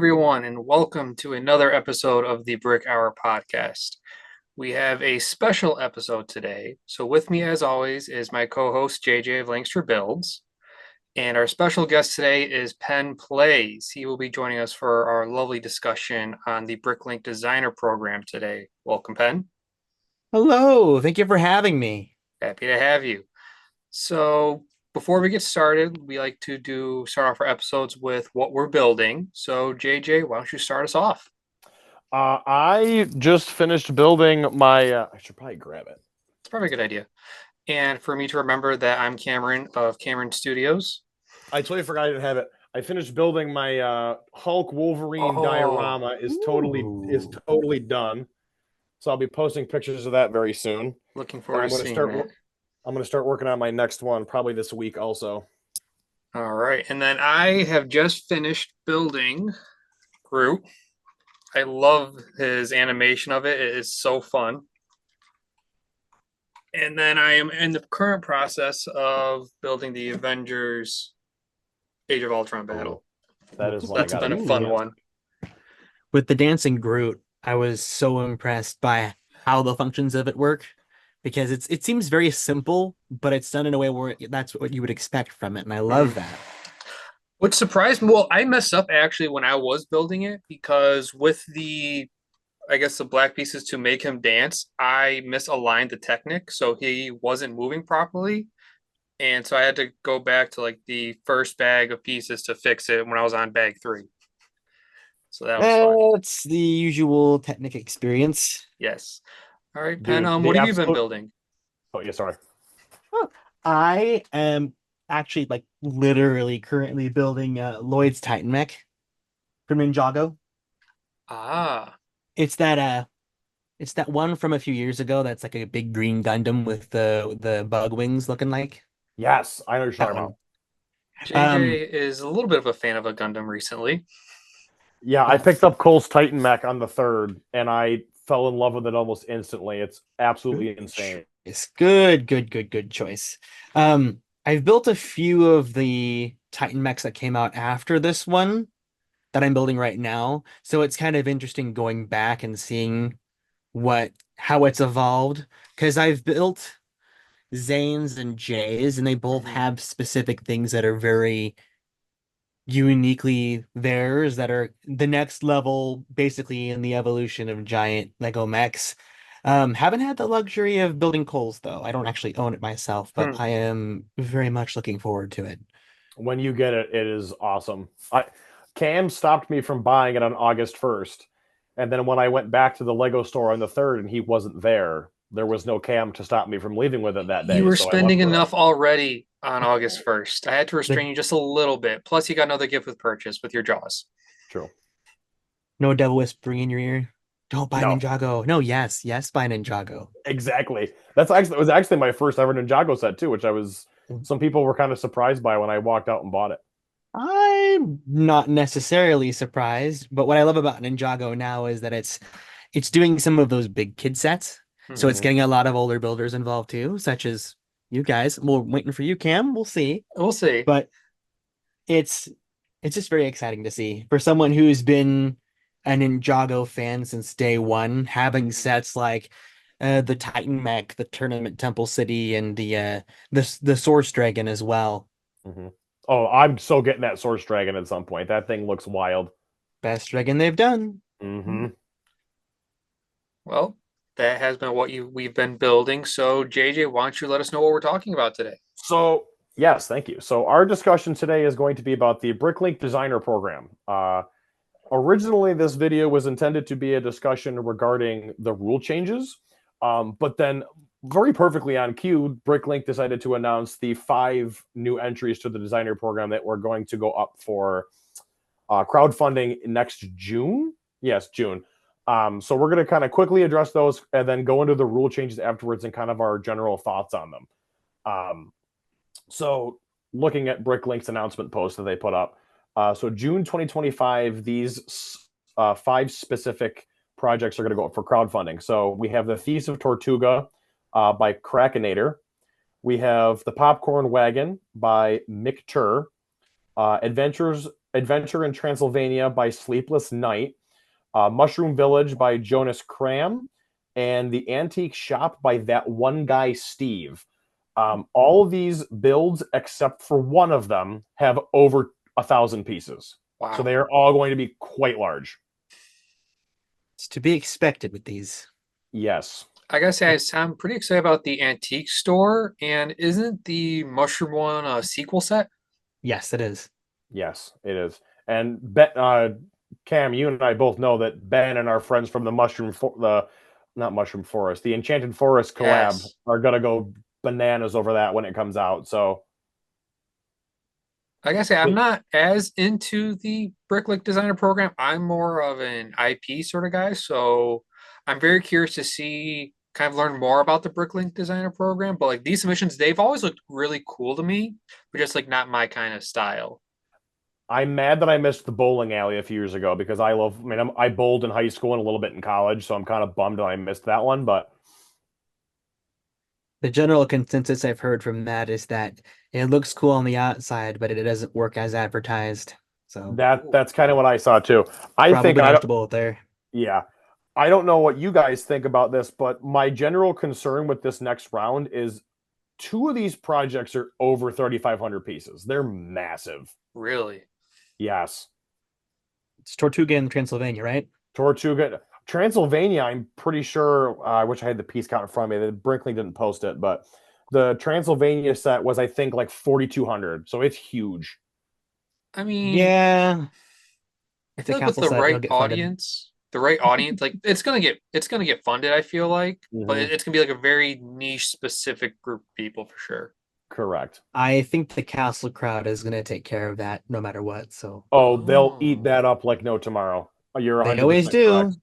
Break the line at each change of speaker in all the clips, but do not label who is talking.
everyone, and welcome to another episode of the Brick Hour podcast. We have a special episode today. So, with me, as always, is my co host JJ of Langstra Builds. And our special guest today is PenPlays. He will be joining us for our lovely discussion on the Bricklink Designer Program today. Welcome, Pen.
Hello, thank you for having me.
Happy to have you. So, before we get started, we like to start off our episodes with what we're building. So, JJ, why don't you start us off?
I just finished building my. I should probably grab it.
It's probably a good idea. And for me to remember that I'm Cameron of Cameron Studios.
I totally forgot I didn't have it. I finished building my Hulk Wolverine
Oh,
diorama. Is totally done. So I'll be posting pictures of that very soon.
looking
And
forward
I'm
to
going to
seeing
start.
that.
I'm going to start working on my next one probably this week also.
All right. And then I have just finished building Groot. I love his animation of it. It is so fun. And then I am in the current process of building the Avengers Age of Ultron battle.
That is
So
one I
that's
got.
been a fun one.
With the dancing Groot, I was so impressed by how the functions of it work because it seems very simple, but it's done in a way where that's what you would expect from it, and I love that.
Which surprised me. Well, I messed up actually when I was building it because with I guess the black pieces to make him dance, I misaligned the Technic, so he wasn't moving properly. And so I had to go back to like the first bag of pieces to fix it when I was on bag 3. So that was fun.
It's the usual Technic experience.
Yes. All right, Pen,
Dude,
what
the
have you been
absolute.
building?
Oh yeah, sorry.
Oh, I am actually like literally currently building Lloyd's Titan mech from Ninjago.
Ah,
It's that it's that one from a few years ago that's like a big green Gundam with the bug wings looking like
Yes, I know what you're
that
talking
one.
about.
JJ is a little bit of a fan of a Gundam recently.
Yeah, I
Oh,
picked up Cole's Titan mech on the 3rd, and I fell in love with it almost instantly. It's absolutely insane.
it's good choice. I've built a few of the Titan mechs that came out after this one that I'm building right now. So it's kind of interesting going back and seeing how it's evolved. Because I've built Zanes and Jays, and they both
Mhm.
have specific things that are very uniquely theirs that are the next level basically in the evolution of giant Lego mechs. Haven't had the luxury of building Coles though. I don't actually own it myself, but
Hmm.
I am very much looking forward to it.
When you get it, it is awesome. Cam stopped me from buying it on August 1st. And then when I went back to the Lego store on the 3rd and he wasn't there was no Cam to stop me from leaving with it that
You
day.
were
So I went
spending
for it.
enough already on August 1st. I had to
The
restrain you just a little bit. Plus, you got another gift with purchase with your jaws.
True.
no devil whispering in your ear. Don't buy
No,
Ninjago. No, yes, buy Ninjago.
exactly. It was actually my first ever Ninjago set too, which some people were kind of surprised by when I walked out and bought it.
I'm not necessarily surprised, but what I love about Ninjago now is that it's doing some of those big kid sets. So it's
Mhm.
Hmm.
getting a lot of older builders involved too, such as you guys. We're waiting for you, Cam. We'll see.
We'll see.
But it's it's just very exciting to see for someone who's been a Ninjago fan since day one, having sets like the Titan Mech, the Tournament Temple City, and the Source Dragon as well.
Hmm. Oh, I'm so getting that Source Dragon at some point. That thing looks wild.
Best dragon they've done.
Hmm.
Well, that has been what we've been building. So, JJ, why don't you let us know what we're talking about today?
So, yes, thank you. So, our discussion today is going to be about the Bricklink Designer Program. Originally, this video was intended to be a discussion regarding the rule changes, but then, very perfectly on cue, Bricklink decided to announce the 5 new entries to the Designer Program that were going to go up for crowdfunding next June. Yes, June. So we're going to kind of quickly address those and then go into the rule changes afterwards and kind of our general thoughts on them. Um, so looking at Bricklink's announcement post that they put up, so June 2025, these 5 specific projects are going to go up for crowdfunding. So we have the Thieves of Tortuga by Krakinator. We have the Popcorn Wagon by Mick Tur. Adventures Adventure in Transylvania by Sleepless Night, Mushroom Village by Jonas Cram, and The Antique Shop by that one guy, Steve. All of these builds, except for one of them, have over 1,000 pieces. So
Wow.
they are all going to be quite large.
It's to be expected with these.
Yes.
I gotta say, I'm pretty excited about the antique store. And isn't the mushroom one a sequel set?
Yes, it is.
Yes, it is. And Cam, you and I both know that Ben and our friends from the not Mushroom Forest, the Enchanted Forest collab
Yes.
are gonna go bananas over that when it comes out. So
I gotta say, I'm not as into the Bricklink Designer Program. I'm more of an IP sort of guy, so I'm very curious to see, kind of learn more about the Bricklink Designer Program. But like these submissions, they've always looked really cool to me, but just like not my kind of style.
I'm mad that I missed the bowling alley a few years ago because I bowled in high school and a little bit in college, so I'm kind of bummed that I missed that one. But
The general consensus I've heard from that is that it looks cool on the outside, but it doesn't work as advertised. So
that's kind of what I saw too. I think
probably
I
dodged
don't.
a bullet there.
Yeah, I don't know what you guys think about this, but my general concern with this next round is two of these projects are over 3,500 pieces. They're massive.
Really?
Yes.
It's Tortuga in Transylvania, right?
Tortuga. Transylvania, I'm pretty sure, I wish I had the piece count in front of me. Brinkley didn't post it, but the Transylvania set was, I think, like 4,200. So it's huge.
I mean,
Yeah,
I
it's a
feel like with
castle set. It'll get funded.
the right audience, like it's gonna get funded, I feel like, but
Hmm.
it's gonna be like a very niche specific group of people for sure.
Correct.
I think the castle crowd is going to take care of that no matter what. So
Oh, they'll eat
Oh.
that up like no tomorrow. You're
they always
100% correct.
do,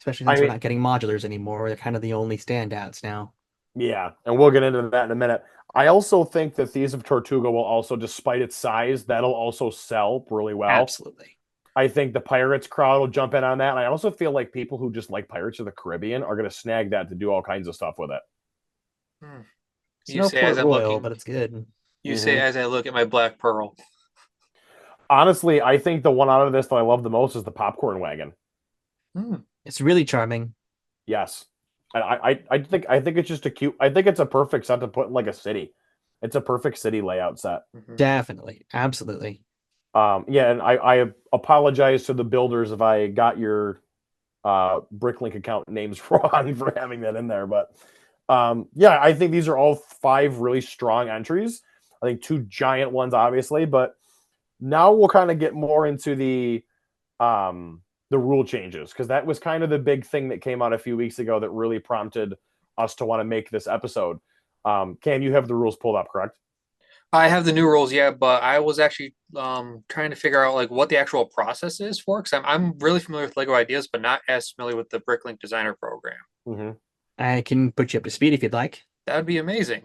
especially
I
since we're
mean,
not getting modulars anymore. They're kind of the only standouts now.
yeah, and we'll get into that in a minute. I also think that Thieves of Tortuga will also, despite its size, that'll also sell really well.
Absolutely.
I think the Pirates crowd will jump in on that. And I also feel like people who just like Pirates of the Caribbean are going to snag that to do all kinds of stuff with it.
Hmm.
It's
You
no
say as
Port
I'm
Royal,
looking,
but it's good.
you say
Hmm.
as I look at my Black Pearl.
Honestly, I think the one out of this that I love the most is the popcorn wagon.
Hmm.
It's really charming.
Yes, and I think it's just a cute. I think it's a perfect set to put in like a city. It's a perfect city layout set.
Mhm.
Definitely. Absolutely.
Yeah, and I apologize to the builders if I got your Bricklink account names wrong for having that in there, but yeah, I think these are all five really strong entries. I think two giant ones, obviously, but now we'll kind of get more into the rule changes because that was kind of the big thing that came out a few weeks ago that really prompted us to want to make this episode. Cam, you have the rules pulled up, correct?
I have the new rules, yeah, but I was actually trying to figure out like what the actual process is for because I'm really familiar with Lego Ideas, but not as familiar with the Bricklink Designer Program.
Mm-hmm.
I can put you up to speed if you'd like.
That would be amazing.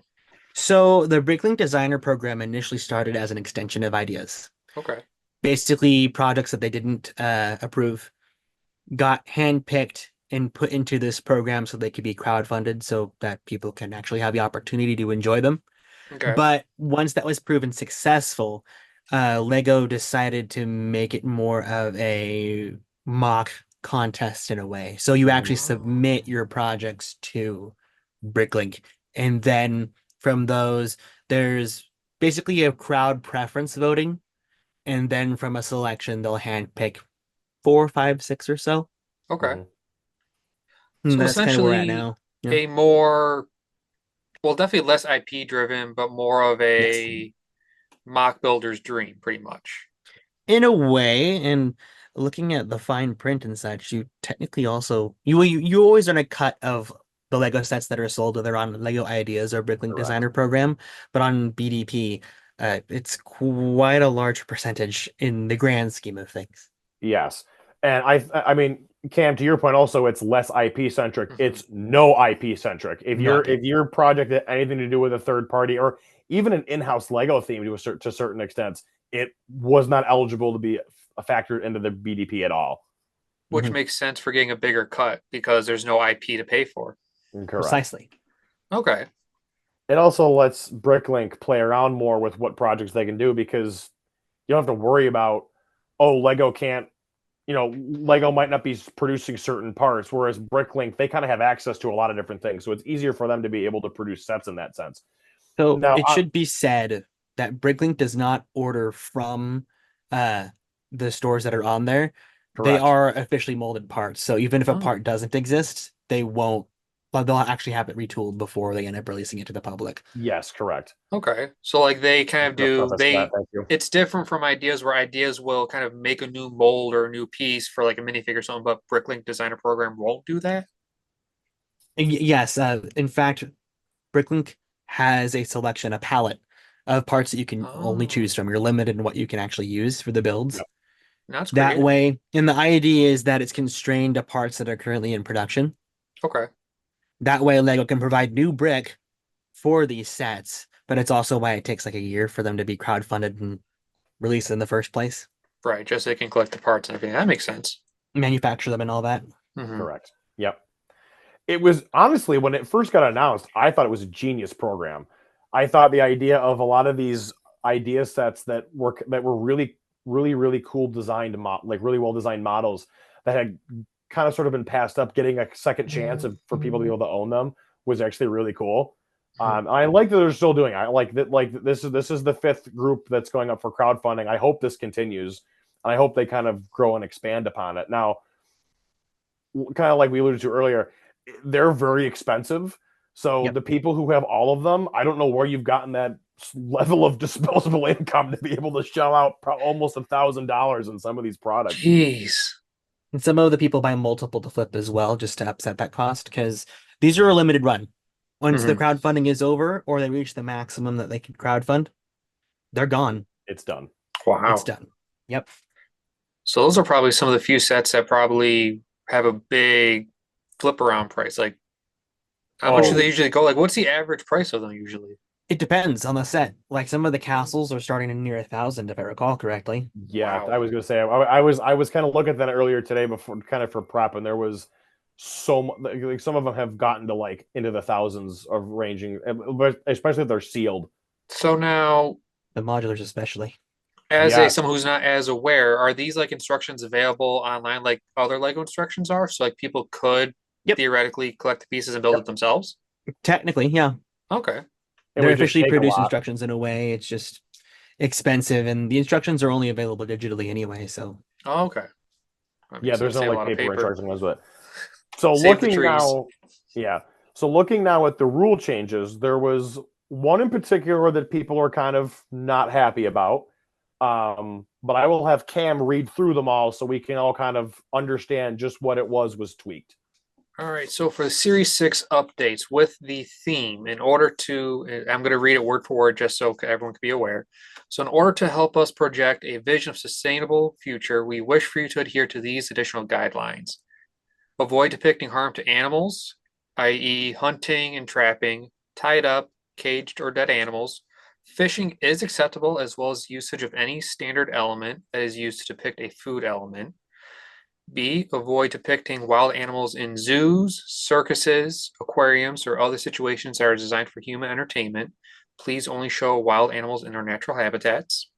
So the Bricklink Designer Program initially started as an extension of ideas.
Okay.
Basically, projects that they didn't approve got handpicked and put into this program so they could be crowdfunded so that people can actually have the opportunity to enjoy them.
Okay.
But once that was proven successful, Lego decided to make it more of a mock contest in a way. So you
Mm-hmm.
actually submit your projects to Bricklink, and then from those, there's basically a crowd preference voting, and then from a selection, they'll handpick four, five, six or so.
Okay.
Mm-hmm.
And
So
that's kind of where we're at
essentially
now. Yeah.
a more, well, definitely less IP driven, but more of
Yes.
a mock builder's dream, pretty much.
In a way, and looking at the fine print and such, you technically also you always earn a cut of the Lego sets that are sold, whether on Lego Ideas or Bricklink
Correct.
Designer Program, but on BDP, it's quite a large percentage in the grand scheme of things.
Yes. And I mean, Cam, to your point, also it's less IP centric.
Mhm.
It's no IP centric. If
No
your project had anything to do with a third party or even an in-house Lego theme to certain extents, it was not eligible to be a factor into the BDP at all.
Which
IP.
makes sense for getting a bigger cut because there's no IP to pay for.
Correct.
Precisely.
Okay.
It also lets Bricklink play around more with what projects they can do because You don't have to worry about, oh, Lego can't, Lego might not be producing certain parts, whereas Bricklink, they kind of have access to a lot of different things. So it's easier for them to be able to produce sets in that sense.
So
Now,
it should be said that Bricklink does not order from uh the stores that are on there. They
correct.
are officially molded parts. So even if a
Oh,
part doesn't exist, they won't, well, they'll actually have it retooled before they end up releasing it to the public.
Yes, correct.
okay. So like they kind
I'm
of
going to
do
preface that. Thank you.
it's different from ideas where ideas will kind of make a new mold or a new piece for like a minifigure or something, but Bricklink Designer Program won't do that.
Yes, in fact, Bricklink has a selection, a palette of parts that you can only
Oh,
choose from. You're limited in what you can actually use for the builds.
Yep.
that's
That
creative.
way, and the idea is that it's constrained to parts that are currently in production.
Okay.
That way, Lego can provide new brick for these sets, but it's also why it takes like a year for them to be crowdfunded and released in the first place,
Right. Just so they can collect the parts and everything. That makes sense.
manufacture them and all that.
Hmm.
Correct. Yep. It was honestly, when it first got announced, I thought it was a genius program. I thought the idea of a lot of these idea sets that were really, really, really cool designed, like really well designed models that had kind of sort of been passed up, getting a second chance for people to be able to own them was actually really cool. I like that they're still doing it. I like that. Like this is the fifth group that's going up for crowdfunding. I hope this continues, and I hope they kind of grow and expand upon it. Now, kind of like we alluded to earlier, they're very expensive. So
Yep.
the people who have all of them, I don't know where you've gotten that level of disposable income to be able to shell out almost $1,000 in some of these products.
Jeez.
And some of the people buy multiple to flip as well, just to upset that cost, because these are a limited run. Once the
Hmm.
crowdfunding is over or they reach the maximum that they can crowdfund, they're gone.
It's done.
It's
Wow.
done. Yep.
So those are probably some of the few sets that probably have a big flip around price. Like how much do
Oh,
they usually go? Like what's the average price of them usually?
It depends on the set. Like some of the castles are starting to near 1,000, if I recall correctly.
yeah.
Wow.
I was gonna say I was kind of looking at that earlier today before, kind of for prep, and there was so much. Like some of them have gotten to like into the thousands of ranging, but especially if they're sealed.
So now
The modulars especially.
as a
Yes.
someone who's not as aware, are these like instructions available online like other Lego instructions are? So like people could
Yep.
theoretically collect the pieces and build
Yep.
it themselves?
Technically, yeah.
Okay.
It
They're
would just
officially
take a
produced
lot.
instructions in a way. It's just expensive, and the instructions are only available digitally anyway. So
Oh, okay. That
Yeah,
makes
there's
sense.
no
Save a
like
lot of
paper
paper.
instructions with it. So
Save the
looking
trees.
now, yeah. So looking now at the rule changes, there was one in particular that people are kind of not happy about. But I will have Cam read through them all so we can all kind of understand just what it was tweaked.
All right, so for the Series 6 updates with the theme, in order to, I'm going to read it word for word just so everyone can be aware. So, in order to help us project a vision of sustainable future, we wish for you to adhere to these additional guidelines. Avoid depicting harm to animals, i.e., hunting and trapping, tied up, caged, or dead animals. Fishing is acceptable as well as usage of any standard element that is used to depict a food element. B, avoid depicting wild animals in zoos, circuses, aquariums, or other situations that are designed for human entertainment. Please only show wild animals in their natural habitats.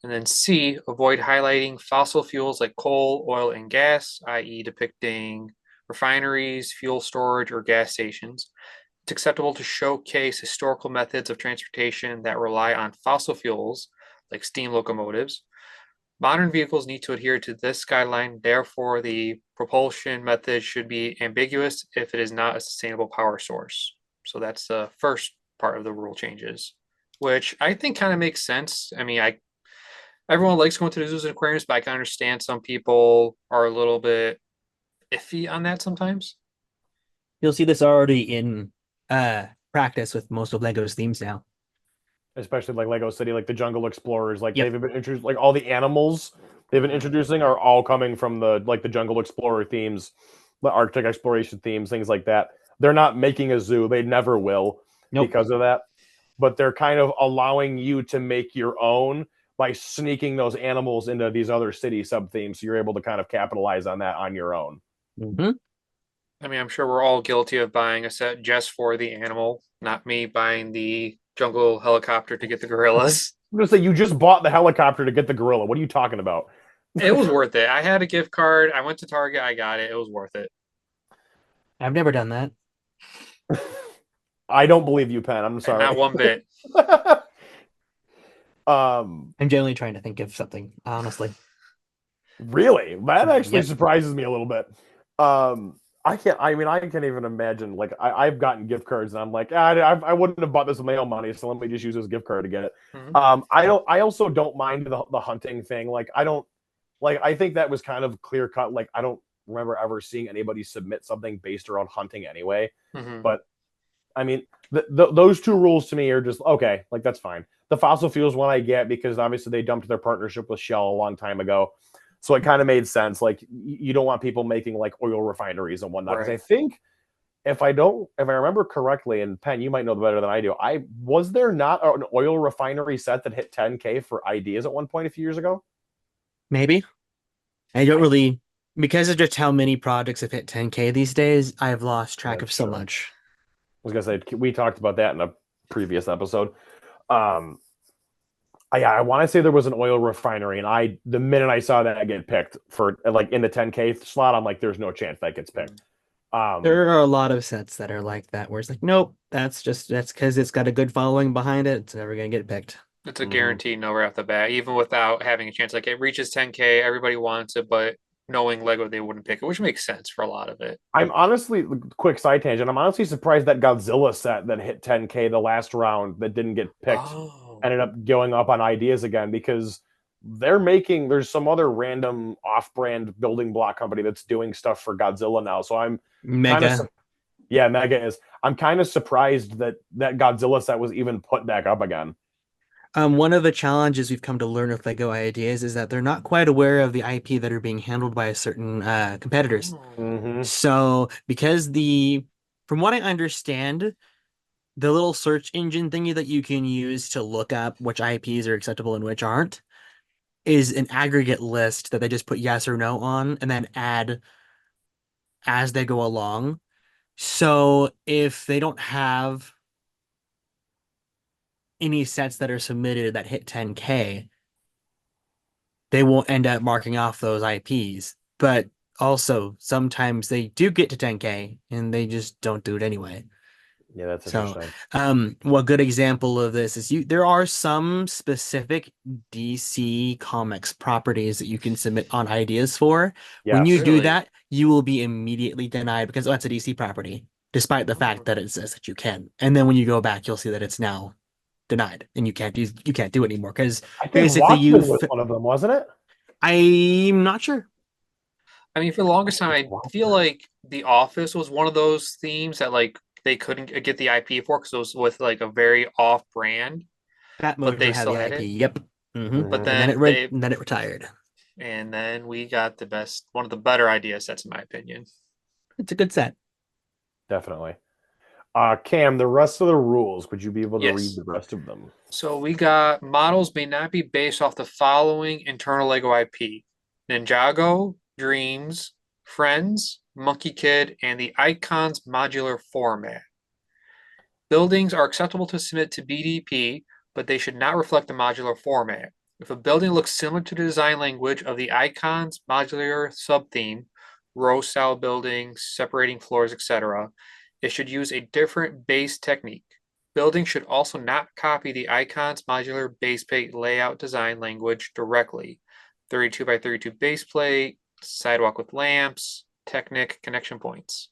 And then C, avoid highlighting fossil fuels like coal, oil, and gas, i.e., depicting refineries, fuel storage, or gas stations. It's acceptable to showcase historical methods of transportation that rely on fossil fuels, like steam locomotives. Modern vehicles need to adhere to this guideline, therefore, the propulsion method should be ambiguous if it is not a sustainable power source. So that's the first part of the rule changes, which I think kind of makes sense. I mean, I everyone likes going to the zoos and aquariums, but I can understand some people are a little bit iffy on that sometimes.
you'll see this already in practice with most of Lego's themes now.
Especially like Lego City, like the Jungle Explorers, like
Yep.
they've been introduced, like all the animals they've been introducing are all coming from the Jungle Explorer themes, the Arctic exploration themes, things like that. They're not making a zoo; they never will
Nope.
because of that. But they're kind of allowing you to make your own by sneaking those animals into these other city sub themes, so you're able to kind of capitalize on that on your own.
Hmm.
I mean, I'm sure we're all guilty of buying a set just for the animal, not me buying the jungle helicopter to get the gorillas.
I'm gonna say you just bought the helicopter to get the gorilla. What are you talking about?
It was worth it. I had a gift card. I went to Target. I got it. It was worth it.
I've never done that.
I don't believe you, Pen. I'm
And not
sorry.
one bit.
I'm generally trying to think of something, honestly.
Really? That actually
Yep.
surprises me a little bit. I can't. I mean, I can't even imagine. Like, I've gotten gift cards, and I'm like, I wouldn't have bought this with my own money, so let me just use this gift card to get it.
Mhm.
I don't. I also don't mind the hunting thing. Like, I don't. Like, I think that was kind of clear cut. Like, I don't remember ever seeing anybody submit something based around hunting anyway.
Mhm.
But I mean, those two rules to me are just okay. Like, that's fine. The fossil fuels one I get because obviously they dumped their partnership with Shell a long time ago. So it kind of made sense. Like, you don't want people making like oil refineries and whatnot. Because
Right.
I think if I remember correctly, and Penn, you might know better than I do. Was there not an oil refinery set that hit 10K for ideas at one point a few years ago?
Maybe. I don't really, because of just how many projects have hit 10K these days, I've lost track of
That's
so
true. I
much.
was gonna say we talked about that in a previous episode. Um, I want to say there was an oil refinery, and the minute I saw that get picked for like in the 10K slot, I'm like, there's no chance that gets picked.
There are a lot of sets that are like that, where it's like, nope, that's because it's got a good following behind it. It's never gonna get picked.
It's a
Mhm.
guarantee no right off the bat, even without having a chance. Like it reaches 10K, everybody wants it, but knowing Lego, they wouldn't pick it, which makes sense for a lot of it.
I'm honestly, quick side tangent. I'm honestly surprised that Godzilla set that hit 10K the last round that didn't get picked
Oh,
ended up going up on ideas again because there's some other random off-brand building block company that's doing stuff for Godzilla now. So I'm kind of,
Mega.
yeah, Mega is. I'm kind of surprised that Godzilla set was even put back up again.
One of the challenges we've come to learn with Lego ideas is that they're not quite aware of the IP that are being handled by certain competitors.
oh,
Hmm.
So, from what I understand, the little search engine thingy that you can use to look up which IPs are acceptable and which aren't is an aggregate list that they just put yes or no on and then add as they go along. So if they don't have any sets that are submitted that hit 10K, they won't end up marking off those IPs. But also, sometimes they do get to 10K and they just don't do it anyway.
Yeah, that's
So,
interesting.
one good example of this is there are some specific DC Comics properties that you can submit on ideas for. When you
Yes.
do
really?
that, you will be immediately denied because that's a DC property, despite the fact
Oh.
that it says that you can. And then when you go back, you'll see that it's now denied and you can't do it anymore because
I think
basically
Watchmen was one of them, wasn't it?
I'm not sure.
I mean, for the
I
longest
think
time,
it was
I feel
Watchmen.
like The Office was one of those themes that like they couldn't get the IP for because it was with like a very off brand, but they
Batmojo had
still
the
had
IP.
it.
Yep.
But
Hmm.
And then it retired.
we got the best, one of the better idea sets in my opinion.
It's a good set.
Definitely. Cam, the rest of the rules, would you be able to read
Yes.
the rest of them?
So we got models may not be based off the following internal Lego IP: Ninjago, Dreams, Friends, Monkey Kid, and the Icons modular format. Buildings are acceptable to submit to BDP, but they should not reflect the modular format. If a building looks similar to the design language of the Icons modular subtheme, row style buildings, separating floors, etc., it should use a different base technique. Buildings should also not copy the Icons modular base plate layout design language directly. 32 by 32 base plate, sidewalk with lamps, Technic connection points.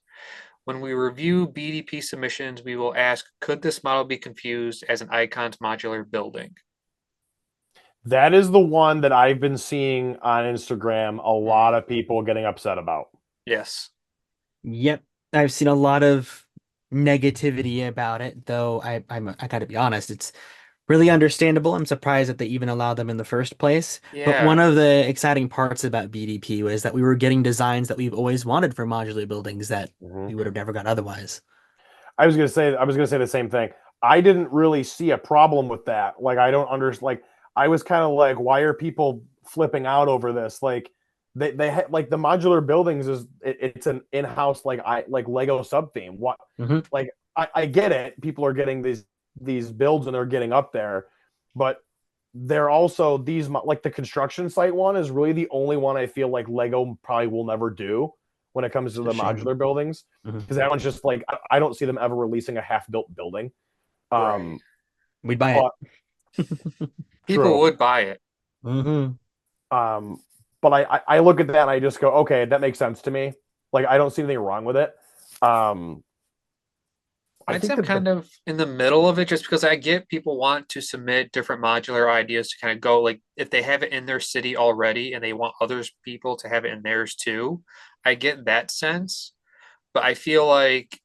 When we review BDP submissions, we will ask, could this model be confused as an Icons modular building?
That is the one that I've been seeing on Instagram a lot of people getting upset about.
Yes.
Yep. I've seen a lot of negativity about it, though I gotta be honest, it's really understandable. I'm surprised that they even allowed them in the first place. But one
Yeah.
of the exciting parts about BDP was that we were getting designs that we've always wanted for modular buildings that we
Mhm.
would have never got otherwise.
I was gonna say the same thing. I didn't really see a problem with that. Like, I don't understand. Like, I was kind of like, why are people flipping out over this? Like, like the modular buildings it's an in-house like Lego sub theme. What,
Hmm.
like, I get it. People are getting these. these builds and they're getting up there, but they're also these like the construction site one is really the only one I feel like Lego probably will never do when it comes
It's
to
a
the
shame.
modular buildings,
Mhm.
because that one's just like I don't see them ever releasing a half-built building.
Right.
Um,
We'd buy
but
it.
People
true.
would buy it.
Hmm.
Um, but I look at that and I just go, okay, that makes sense to me. Like I don't see anything wrong with it. Um, I
I'd say
think
I'm
that the
kind of in the middle of it just because I get people want to submit different modular ideas to kind of go like if they have it in their city already and they want others people to have it in theirs too. I get that sense, but I feel like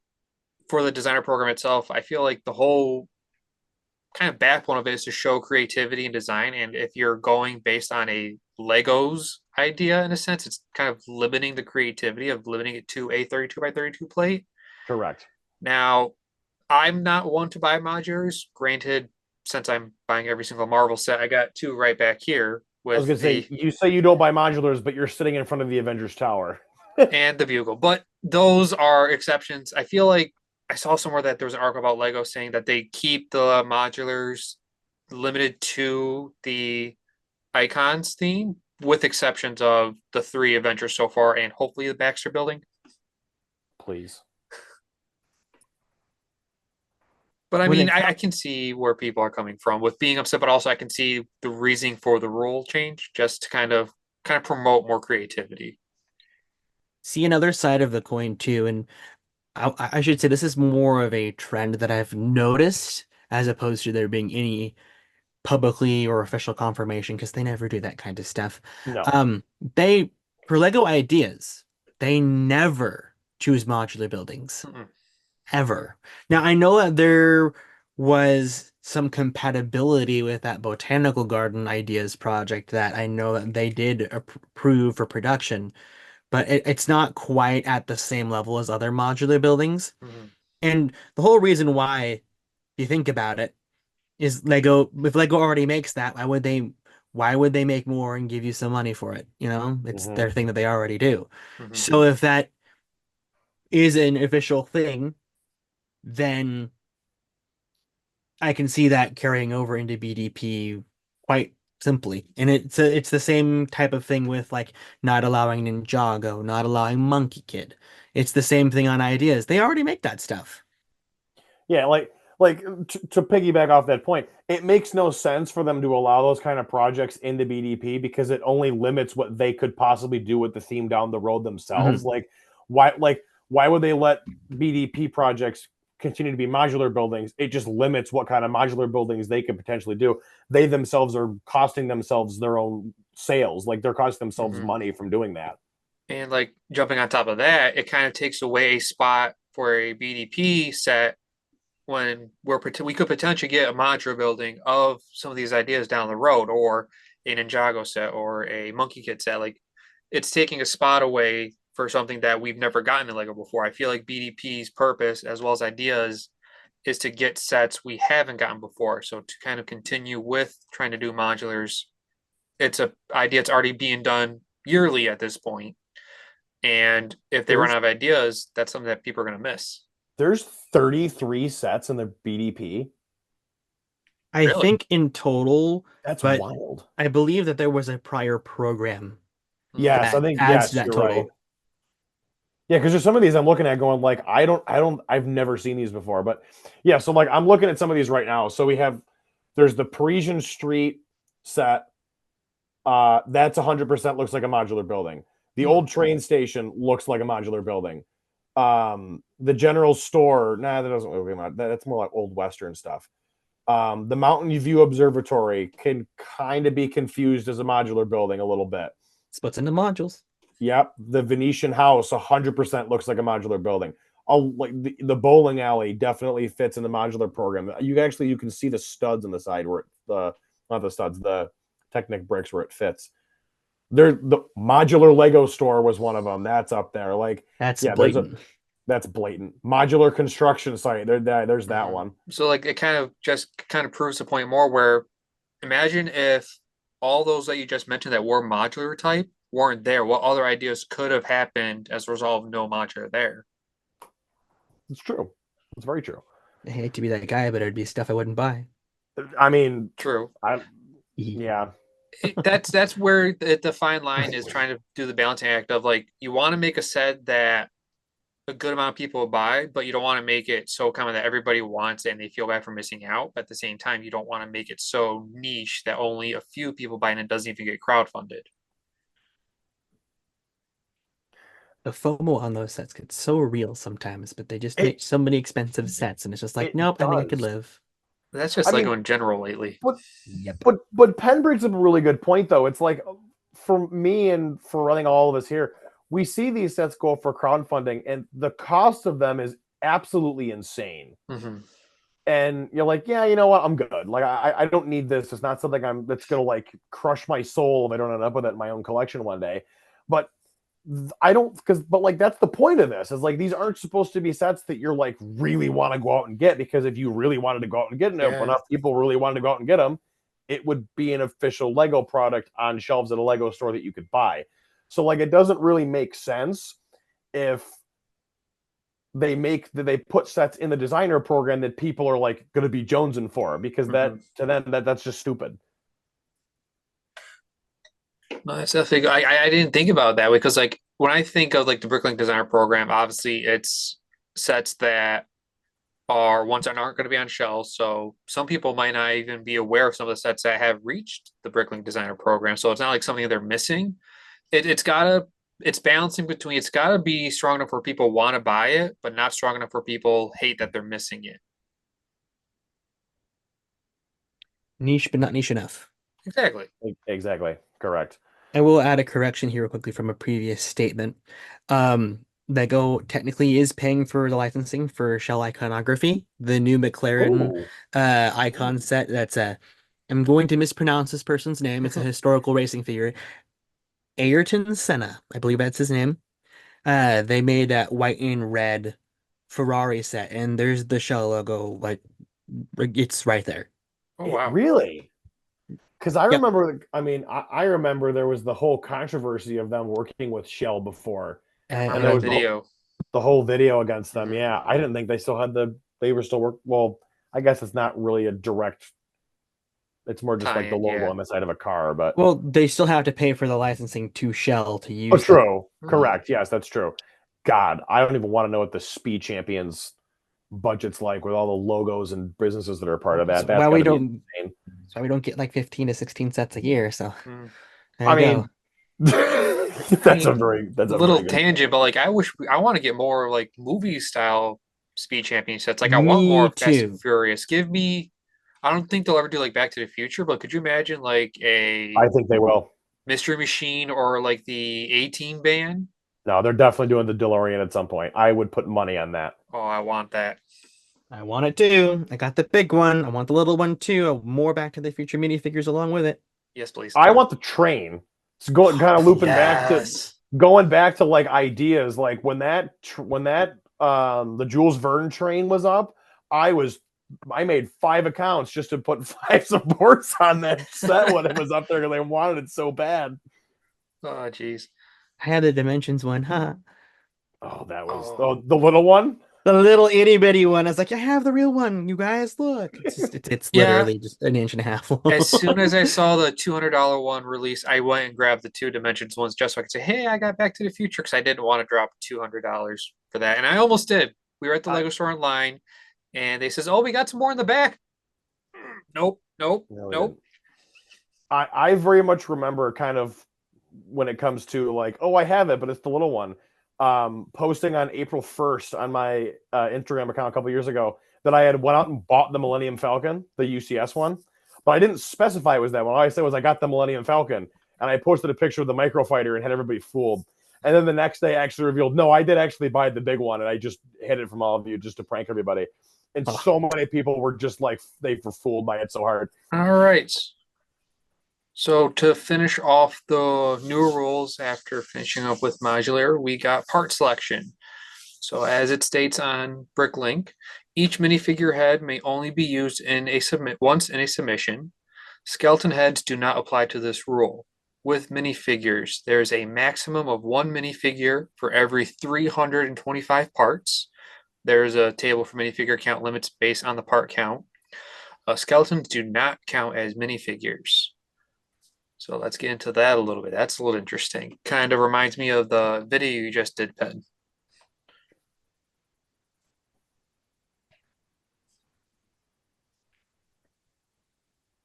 for the designer program itself, I feel like the whole kind of backbone of it is to show creativity and design. And if you're going based on a Legos idea in a sense, it's kind of limiting the creativity of limiting it to a 32 by 32 plate.
correct.
Now, I'm not one to buy modulars. Granted, since I'm buying every single Marvel set, I got two right back here
I was
with
gonna say
the
you say you don't buy modulars, but you're sitting in front of the Avengers Tower.
and the Bugle. But those are exceptions. I feel like I saw somewhere that there was an article about Lego saying that they keep the modulars limited to the icons theme, with exceptions of the three Avengers so far, and hopefully the Baxter building.
Please.
But I
When
mean,
it
I
comes,
can see where people are coming from with being upset, but also I can see the reasoning for the rule change, just to kind of promote more creativity.
see another side of the coin too, and I should say this is more of a trend that I've noticed as opposed to there being any publicly or official confirmation because they never do that kind of stuff.
No.
Um, they for Lego ideas, they never choose modular buildings
Mm-mm.
ever. Now I know that there was some compatibility with that botanical garden ideas project that I know that they did approve for production, but it's not quite at the same level as other modular buildings.
Mm-hmm.
And the whole reason why, if you think about it, is Lego, if Lego already makes that, why would they make more and give you some money for it? You know, it's
Hmm.
their thing that they already do.
Mm-hmm.
So if that is an official thing, then I can see that carrying over into BDP quite simply. And it's the same type of thing with like not allowing Ninjago, not allowing Monkey Kid. It's the same thing on ideas. They already make that stuff.
Yeah, like to piggyback off that point, it makes no sense for them to allow those kind of projects into BDP because it only limits what they could possibly do with the theme down the road themselves.
Mhm.
Why would they let BDP projects continue to be modular buildings? It just limits what kind of modular buildings they could potentially do. They themselves are costing themselves their own sales, like they're costing themselves
Mm-hmm.
money from doing that.
And like jumping on top of that, it kind of takes away a spot for a BDP set when we could potentially get a modular building of some of these ideas down the road, or a Ninjago set or a Monkey Kid set. Like it's taking a spot away for something that we've never gotten in Lego before. I feel like BDP's purpose, as well as ideas, is to get sets we haven't gotten before. So to kind of continue with trying to do modulars, it's a idea that's already being done yearly at this point. And if they run
There's
out of ideas, that's something that people are going to miss.
there's 33 sets in the BDP.
I
Really?
think in total,
That's
but
wild.
I believe that there was a prior program
Hmm.
Yes, I
that
think
adds to
yes,
that
you're right.
total.
Yeah, because there's some of these I'm looking at going like I've never seen these before, but yeah. So like I'm looking at some of these right now. So there's the Parisian Street set. That's 100% looks like a modular building. The
Hmm.
old train station looks like a modular building. The general store, nah, that doesn't look like that's more like old Western stuff. The Mountain View Observatory can kind of be confused as a modular building a little bit.
Splits into modules.
Yep, the Venetian house 100% looks like a modular building. Oh, like the bowling alley definitely fits in the modular program. You can see the studs on the side where the not the studs, the Technic bricks where it fits. There, the modular Lego store was one of them. That's up there. Like,
That's
yeah,
blatant.
that's blatant. Modular construction site. There's that
Hmm.
one.
So like it kind of just kind of proves the point more where imagine if all those that you just mentioned that were modular type weren't there, what other ideas could have happened as a result of no modular there?
It's true. It's very true.
I hate to be that guy, but it'd be stuff I wouldn't buy.
I mean,
True.
I yeah.
That's where the fine line is, trying to do the balancing act of like you want to make a set that a good amount of people will buy, but you don't want to make it so common that everybody wants it and they feel bad for missing out. But at the same time, you don't want to make it so niche that only a few people buy and it doesn't even get crowdfunded.
The FOMO on those sets gets so real sometimes, but they just make
It
so many expensive sets, and it's just like,
it
nope, I think I could
does.
live.
But that's just
I
Lego
mean,
in general lately.
but
Yep.
Penn brings up a really good point though. It's like for me and for running all of us here, we see these sets go for crowdfunding, and the cost of them is absolutely insane.
Mm-hmm.
And you're like, yeah, you know what? I'm good. Like, I don't need this. It's not something that's gonna like crush my soul if I don't end up with it in my own collection one day. But I don't but like that's the point of this is like these aren't supposed to be sets that you're like really want to go out and get, because if you really wanted to go out and get them, if
Yeah.
enough people really wanted to go out and get them, it would be an official Lego product on shelves at a Lego store that you could buy. So like it doesn't really make sense if they put sets in the designer program that people are like going to be jonesing for, because that
Mm-hmm.
to them that's just stupid.
No, that's definitely. I didn't think about it that way because like when I think of like the Bricklink Designer Program, obviously it's sets that are ones that aren't going to be on shelves. So some people might not even be aware of some of the sets that have reached the Bricklink Designer Program. So it's not like something that they're missing. It's gotta it's balancing between it's gotta be strong enough where people want to buy it, but not strong enough where people hate that they're missing it.
Niche, but not niche enough.
Exactly.
Exactly, correct.
I will add a correction here real quickly from a previous statement. Lego technically is paying for the licensing for shell iconography. The new McLaren
Ooh.
icon set, that's a, I'm going to mispronounce this person's name. It's a historical racing figure. Ayrton Senna, I believe that's his name. They made that white and red Ferrari set, and there's the shell logo, like it's right there.
Oh
It
wow.
really, because I
Yep.
remember, I mean, I remember there was the whole controversy of them working with Shell before,
I
and
remember
there
that
was
video.
the whole video against them.
Hmm.
Yeah, I didn't think they still had they were still well, I guess it's not really a direct, it's more just like the
Tie-in,
logo
yeah.
on the side of a car, but
Well, they still have to pay for the licensing to Shell to
oh,
use the.
true,
Hmm.
correct. Yes, that's true. God, I don't even want to know what the Speed Champions budget's like with all the logos and businesses that are part of
That's
that. That's
why
got
we
to be
don't.
insane.
That's why we don't get like 15 to 16 sets a year. So
Hmm.
there
I
you go.
mean,
I mean,
that's a
little
very good point.
tangent, but like I want to get more like movie style Speed Champion sets. Like I want more
Me
of Fast and
too.
Furious. Give me. I don't think they'll ever do like Back to the Future, but could you imagine like a
I think they will.
Mystery Machine or like the A-Team band?
No, they're definitely doing the DeLorean at some point. I would put money on that.
Oh, I want that.
I want it too. I got the big one. I want the little one too. More Back to the Future minifigures along with it.
Yes, please.
I want the train. It's going kind of looping back to
Yes.
like ideas, like when that the Jules Verne train was up, I was I made 5 accounts just to put 5 supports on that set when it was up there because I wanted it so bad.
Oh, jeez.
I had the Dimensions one, huh?
Oh, that was
Oh,
the little one.
The little itty bitty one. I was like, I have the real one. You guys, look. It's
yeah.
literally just an inch and a half
As
long.
soon as I saw the $200 one release, I went and grabbed the two dimensions ones just so I could say, "Hey, I got Back to the Future," because I didn't want to drop $200 for that, and I almost did. We were at the
I,
Lego store online, and they says, "Oh, we got some more in the back." Nope, nope,
no, we
nope.
didn't. I very much remember kind of when it comes to like, oh, I have it, but it's the little one. Posting on April 1st on my Instagram account a couple years ago that I had went out and bought the Millennium Falcon, the UCS one, but I didn't specify it was that one. All I said was I got the Millennium Falcon, and I posted a picture of the microfighter and had everybody fooled. And then the next day, I actually revealed, no, I did actually buy the big one, and I just hid it from all of you just to prank everybody. And
Oh,
so many people were just like they were fooled by it so hard.
All right. So to finish off the new rules after finishing up with modular, we got part selection. So as it states on Bricklink, each minifigure head may only be used in a submit once in a submission. Skeleton heads do not apply to this rule. With minifigures, there is a maximum of one minifigure for every 325 parts. There's a table for minifigure count limits based on the part count. Skeletons do not count as minifigures. So let's get into that a little bit. That's a little interesting. Kind of reminds me of the video you just did, Pen.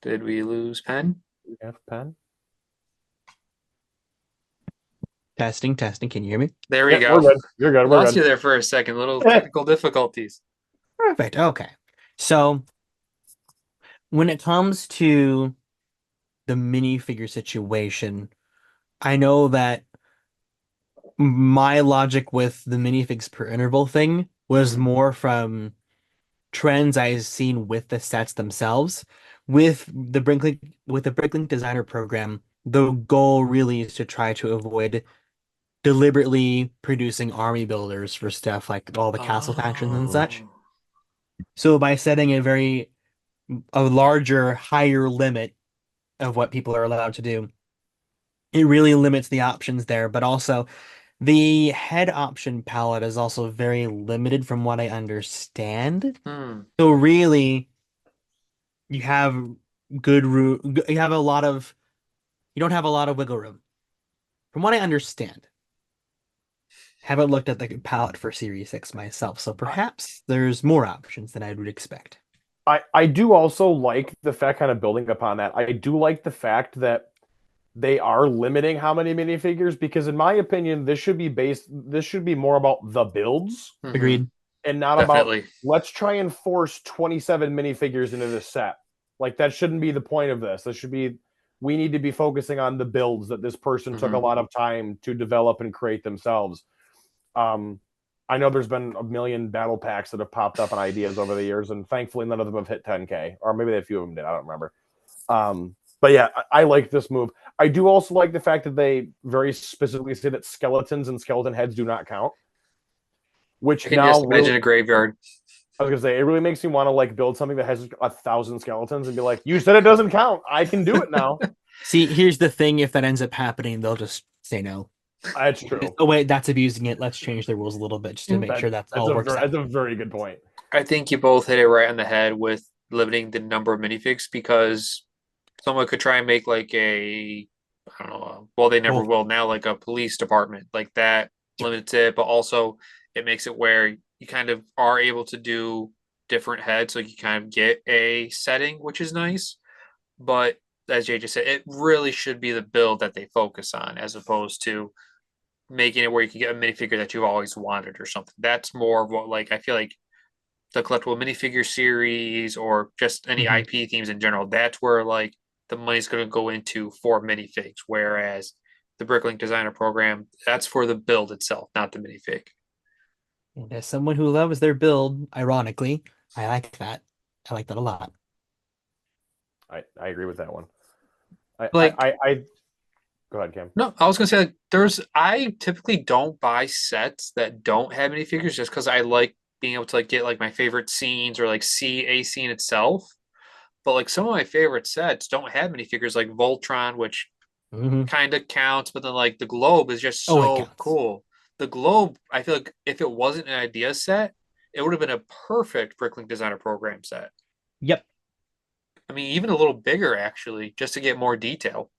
Did we lose Pen?
You have a pen?
Testing, testing. Can you hear me?
There we
Yeah, we're
go.
good. You're good. We're
Lost
good.
you there for a second. Little technical difficulties.
Perfect. Okay. So when it comes to the minifigure situation, I know that my logic with the minifigs per interval thing was
Mhm.
more from trends I've seen with the sets themselves. With the Bricklink Designer Program, the goal really is to try to avoid deliberately producing army builders for stuff like all the castle factions and such.
Oh.
So by setting a larger, higher limit of what people are allowed to do, it really limits the options there. But also, the head option palette is also very limited from what I understand.
Hmm.
So really, you have good room. You have a lot of. You don't have a lot of wiggle room, from what I understand. Haven't looked at the palette for Series 6 myself, so perhaps there's more options than I would expect.
I do also like the fact, kind of building upon that, I do like the fact that they are limiting how many minifigures, because in my opinion, this should be more about the builds
Mhm.
Agreed.
and not about
Definitely.
let's try and force 27 minifigures into this set. Like that shouldn't be the point of this. We need to be focusing on the builds that this person took a
Mhm.
lot of time to develop and create themselves. Um, I know there's been a million battle packs that have popped up on ideas over the years, and thankfully none of them have hit 10K, or maybe a few of them did. I don't remember. But yeah, I like this move. I do also like the fact that they very specifically say that skeletons and skeleton heads do not count,
I
which
can
now
just
really,
imagine a graveyard.
I was gonna say, it really makes me want to like build something that has 1,000 skeletons and be like, you said it doesn't count. I can do it now.
See, here's the thing: if that ends up happening, they'll just say no.
That's true.
Oh wait, that's abusing it. Let's change the rules a little bit just to make sure that's all works out.
That's a very good point.
I think you both hit it right on the head with limiting the number of minifigs because someone could try and make like I don't know, well, they never
Well,
will now, like a police department like that limits it, but also it makes it where you kind of are able to do different heads, so you kind of get a setting, which is nice. But as Jay just said, it really should be the build that they focus on as opposed to making it where you can get a minifigure that you've always wanted or something. That's more of what like I feel like the collectible minifigure series or just any
mhm.
IP themes in general. That's where like the money's going to go into for minifigs. Whereas the Bricklink Designer Program, that's for the build itself, not the minifig.
And as someone who loves their build, ironically, I like that. I like that a lot.
I agree with that one.
Like,
I go ahead, Cam.
no, I was gonna say like, I typically don't buy sets that don't have minifigures just because I like being able to like get like my favorite scenes or like see a scene itself. But like some of my favorite sets don't have minifigures like Voltron, which
Hmm.
kind of counts, but then like the globe is just
Oh, it
so
counts.
cool. The globe, I feel like if it wasn't an idea set, it would have been a perfect Bricklink Designer Program set.
Yep.
I mean, even a little bigger actually, just to get more detail.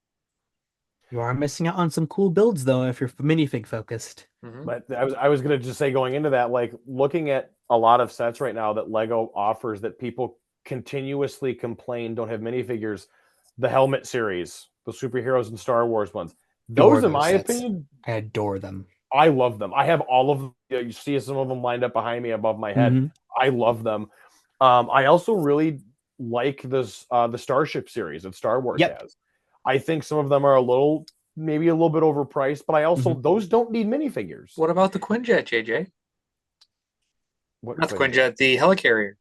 You are missing out on some cool builds though if you're minifig focused.
Mm-hmm.
But I was gonna just say, going into that, like looking at a lot of sets right now that Lego offers that people continuously complain don't have minifigures, the helmet series, the superheroes and Star Wars ones.
Adore
Those, in
those
my
sets.
opinion,
I adore them.
I love them. I have all of them. You see some of them lined up behind me above my head.
Hmm.
I love them. I also really like the Starship series that Star Wars
Yep.
has. I think some of them are maybe a little bit overpriced, but I also
Hmm.
those don't need minifigures.
What about the Quinjet, JJ?
What
Not the
Quinjet?
Quinjet, the helicarrier.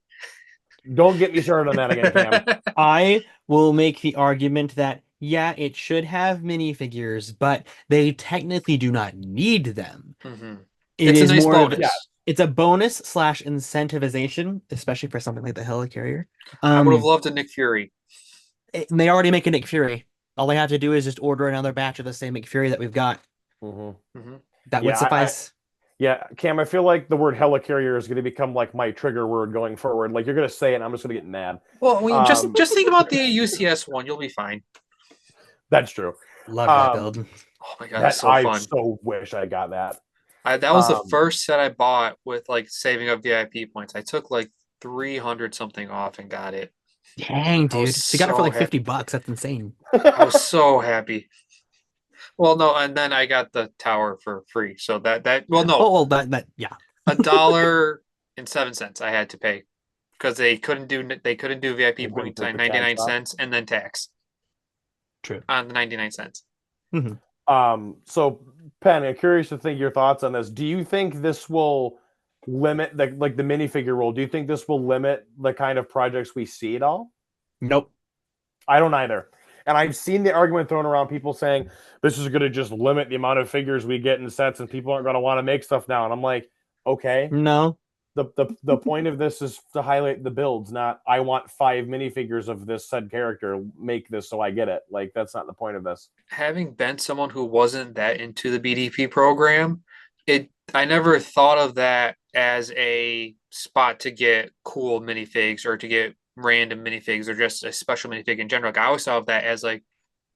Don't get me started on that again, Cam.
I will make the argument that yeah, it should have minifigures, but they technically do not need them.
Mm-hmm.
It
It's a
is
nice
more of
Yeah,
bonus.
it's a bonus slash incentivization, especially for something like the helicarrier.
I would have
Um,
loved a Nick Fury.
they already make a Nick Fury. All they have to do is just order another batch of the same Nick Fury that we've got.
hmm
Mm-hmm.
That would
yeah.
suffice.
Yeah, Cam, I feel like the word helicarrier is going to become like my trigger word going forward. Like you're going to say it, and I'm just going to get mad.
Well, I mean, just
Um,
just think about the UCS one. You'll be fine.
that's true.
Love that
Um,
build.
Oh my god, it's
that
so
I
fun.
so wish I got that.
That was the
Um,
first set I bought with like saving up VIP points. I took like 300 something off and got it.
Dang,
I was
dude. So you got it for
so
like
happy.
$50. That's insane.
I was so happy. Well, no, and then I got the tower for free. So that well, no,
Oh, well, that yeah,
$1.07 I had to pay because they couldn't do VIP
they couldn't
points
take
at
the tax
99
off.
cents and then tax
true.
on the 99 cents.
Mhm.
So Penn, I'm curious to think your thoughts on this. Do you think this will limit the like the minifigure rule? Do you think this will limit the kind of projects we see at all?
Nope.
I don't either. And I've seen the argument thrown around, people saying this is going to just limit the amount of figures we get in sets, and people aren't going to want to make stuff now. And I'm like, okay.
No.
The point of this is to highlight the builds, not I want 5 minifigures of this said character. Make this so I get it. Like that's not the point of this.
Having been someone who wasn't that into the BDP program, I never thought of that as a spot to get cool minifigs or to get random minifigs or just a special minifig in general. Like, I always thought of that as like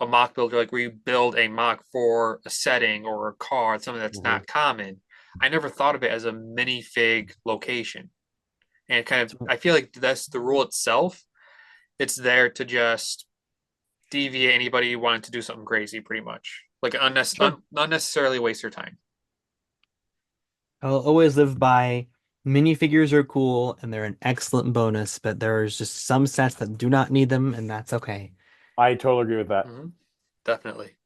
a mock builder, like where you build a mock for a setting or a car, something that's
Mm-hmm.
not common. I never thought of it as a minifig location. And kind of, I feel like that's the rule itself. It's there to just deviate anybody who wanted to do something crazy, pretty much. Like
Sure.
not necessarily waste their time.
I'll always live by minifigures are cool and they're an excellent bonus, but there's just some sets that do not need them, and that's okay.
I totally agree with that.
Mm-hmm. Definitely.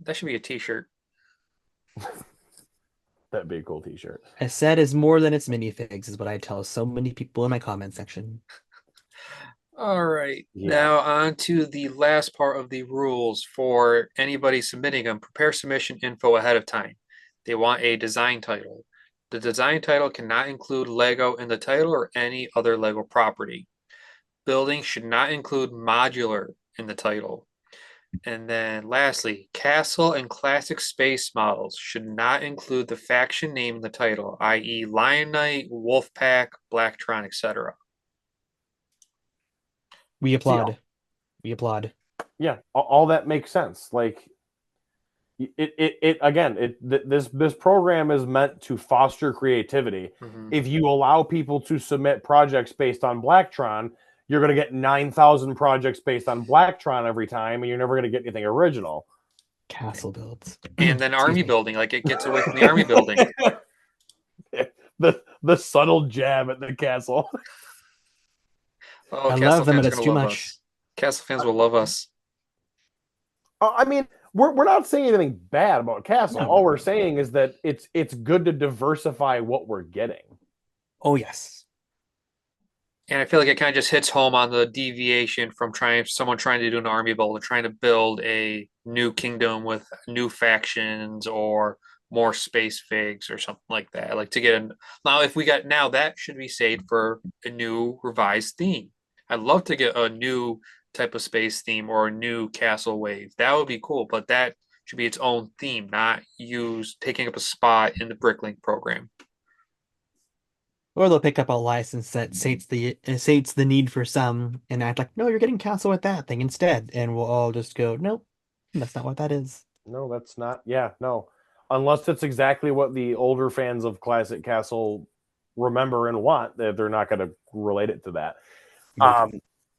That should be a t-shirt.
That'd be a cool T-shirt.
A set is more than its minifigs, is what I tell so many people in my comment section.
All right.
Yeah.
Now on to the last part of the rules for anybody submitting them. Prepare submission info ahead of time. They want a design title. The design title cannot include Lego in the title or any other Lego property. Building should not include modular in the title. And then lastly, castle and classic space models should not include the faction name in the title, i.e. Lion Knight, Wolfpack, Blacktron, etc.
We
See,
applaud. We applaud.
yeah, all that makes sense. Like it again, this program is meant to foster creativity.
Mm-hmm.
If you allow people to submit projects based on Blacktron, you're going to get 9,000 projects based on Blacktron every time, and you're never going to get anything original.
Castle builds.
And then
Excuse
army
me.
building, like it gets away from the army building.
The subtle jab at the castle.
Oh,
I
Castle
love them,
fans
but
are
it's
gonna
too
love
much.
us. Castle fans will love us.
I mean, we're not saying anything bad about Castle.
No,
All
no,
we're
no.
saying is that it's good to diversify what we're getting.
Oh, yes.
And I feel like it kind of just hits home on the deviation from someone trying to do an army build and trying to build a new kingdom with new factions or more space figs or something like that. Like to get a now if we got now that should be saved for a new revised theme. I'd love to get a new type of space theme or a new castle wave. That would be cool, but that should be its own theme, not use taking up a spot in the Bricklink program.
Or they'll pick up a license that sates the need for some and act like, no, you're getting castle with that thing instead. And we'll all just go, nope, that's not what that is.
No, that's not. Yeah, no. Unless it's exactly what the older fans of Classic Castle remember and want, they're not going to relate it to that.
Nope.
Um,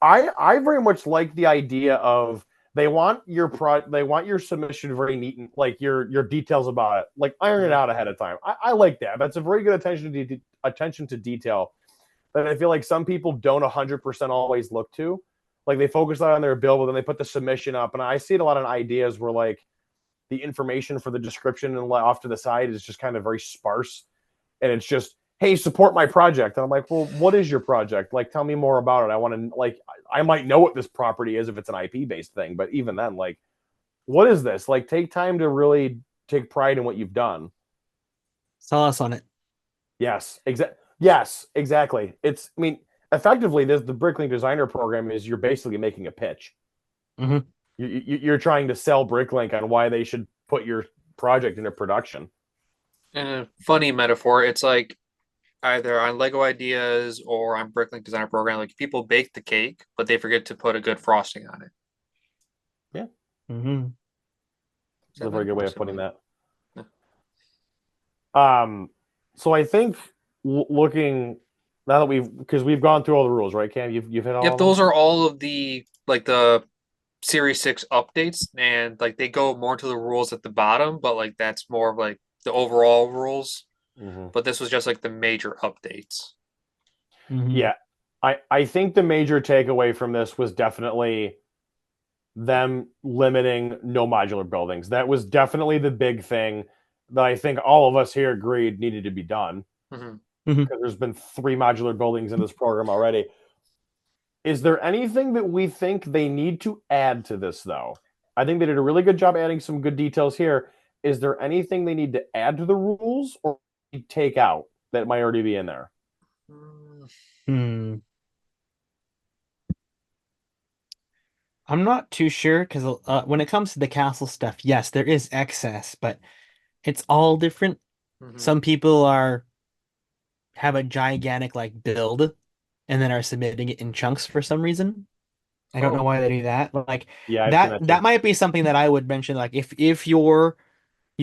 I very much like the idea of they want your submission very neat and like your details about it, like iron it out ahead of time. I like that. That's a very good attention to detail that I feel like some people don't 100% always look to. Like they focus on their bill, but then they put the submission up, and I see it a lot of ideas where like the information for the description and off to the side is just kind of very sparse, and it's just, hey, support my project. And I'm like, well, what is your project? Like, tell me more about it. I want to, like, I might know what this property is if it's an IP based thing, but even then, like, what is this? Like, take time to really take pride in what you've done.
Sell us on it.
Yes, exactly. I mean, effectively, the Bricklink Designer Program is you're basically making a pitch.
Mm-hmm.
You're trying to sell Bricklink on why they should put your project into production.
In a funny metaphor, it's like either on Lego Ideas or on Bricklink Designer Program, like people bake the cake, but they forget to put a good frosting on it.
Yeah,
Mm-hmm.
Is
that's a
that
very good
metaphor
way of putting
similar?
that.
Yeah.
So I think looking now that we've gone through all the rules, right, Cam? You've hit all
Yep,
of them.
those are all of the like the Series 6 updates, and like they go more to the rules at the bottom, but like that's more of like the overall rules.
Hmm.
But this was just like the major updates.
Mm-hmm.
Yeah, I think the major takeaway from this was definitely them limiting no modular buildings. That was definitely the big thing that I think all of us here agreed needed to be done
Mm-hmm.
Mm-hmm.
because there's been 3 modular buildings in this program already. Is there anything that we think they need to add to this, though? I think they did a really good job adding some good details here. Is there anything they need to add to the rules or take out that might already be in there?
Hmm. I'm not too sure because when it comes to the castle stuff, yes, there is excess, but it's all different.
Mm-hmm.
Some people are have a gigantic like build and then are submitting it in chunks for some reason. I don't know
Oh,
why they do that, but like
Yeah, I've seen
that
that
that
too.
might be something that I would mention. Like if you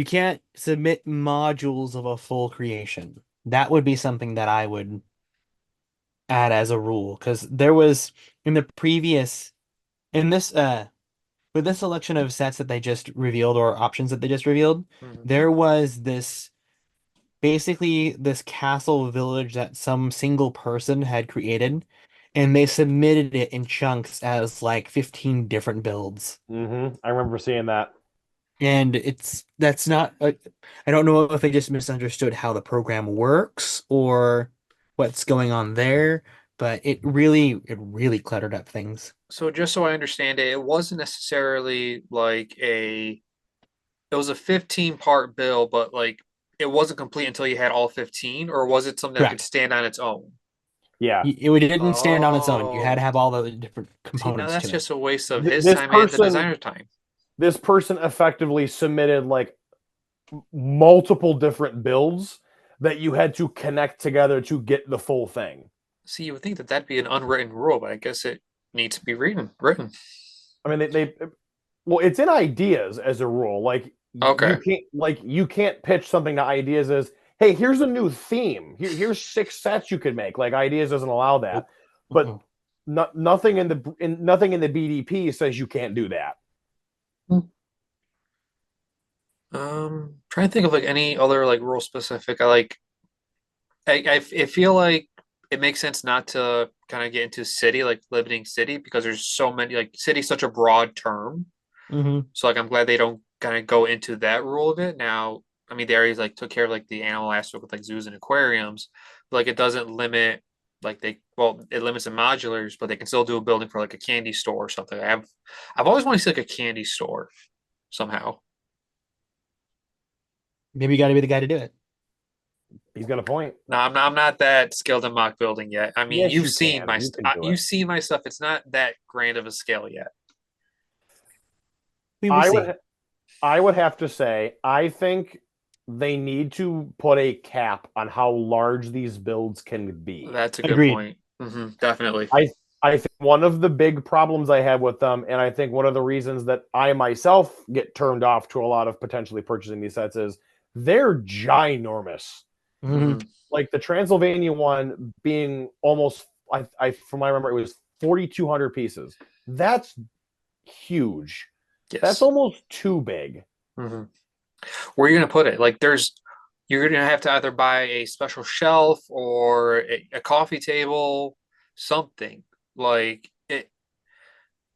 can't submit modules of a full creation, that would be something that I would add as a rule because there was in the previous in this with this selection of sets that they just revealed or options that they just revealed,
mm-hmm.
there was this basically this castle village that some single person had created, and they submitted it in chunks as like 15 different builds.
I remember seeing that.
And that's not I don't know if they just misunderstood how the program works or what's going on there, but it really cluttered up things.
So just so I understand it, it wasn't necessarily like it was a 15 part bill, but like it wasn't complete until you had all 15, or was it something that could
Correct.
stand on its own?
Yeah.
It didn't stand on its own. You had to
Oh,
have all the different
see, now
components
that's
to it.
just a waste of his
This
time and the
person
designer's time.
this person effectively submitted like multiple different builds that you had to connect together to get the full thing.
See, you would think that that'd be an unwritten rule, but I guess it needs to be written.
I mean, they well, it's in ideas as a rule. Like
Okay.
you can't pitch something to ideas as, hey, here's a new theme. Here's 6 sets you could make. Like ideas doesn't allow that,
Nope.
but
Uh-uh.
nothing in the BDP says you can't do that.
Trying to think of like any other like rule specific. I feel like it makes sense not to kind of get into city, like limiting city, because there's so many like city's such a broad term.
Hmm.
So like I'm glad they don't kind of go into that rule of it. Now, I mean, they already like took care of like the animal aspect with like zoos and aquariums, but like it doesn't limit like it limits the modulars, but they can still do a building for like a candy store or something. I've always wanted to see like a candy store somehow.
Maybe you got to be the guy to do it.
He's got a point.
No, I'm not that skilled in mock building yet. I mean,
Yes, you can. You can do it.
you've seen my stuff. It's not that grand of a scale yet.
We will
I
see.
would I would have to say I think they need to put a cap on how large these builds can be.
That's a good
Agreed.
point. Definitely.
I I think one of the big problems I have with them, and I think one of the reasons that I myself get turned off to a lot of potentially purchasing these sets is they're ginormous.
Hmm.
Hmm.
Like the Transylvania one being almost, I from what I remember, it was 4,200 pieces. That's huge. That's
Yes.
almost too big.
Hmm. Where are you gonna put it? Like, you're gonna have to either buy a special shelf or a coffee table, something. Like it.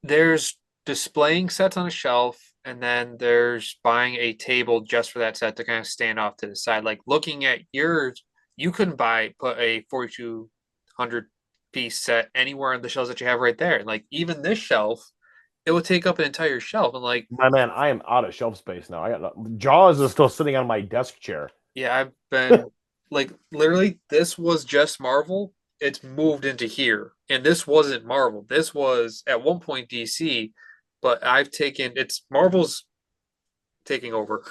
There's displaying sets on a shelf, and then there's buying a table just for that set to kind of stand off to the side. Like looking at yours, you couldn't put a 4,200 piece set anywhere on the shelves that you have right there. Like even this shelf, it would take up an entire shelf. And like,
My man, I am out of shelf space now. I got Jaws is still sitting on my desk chair.
yeah, I've been like literally this was just Marvel. It's moved into here. And this wasn't Marvel. This was at one point DC, but I've taken it's Marvel's taking over.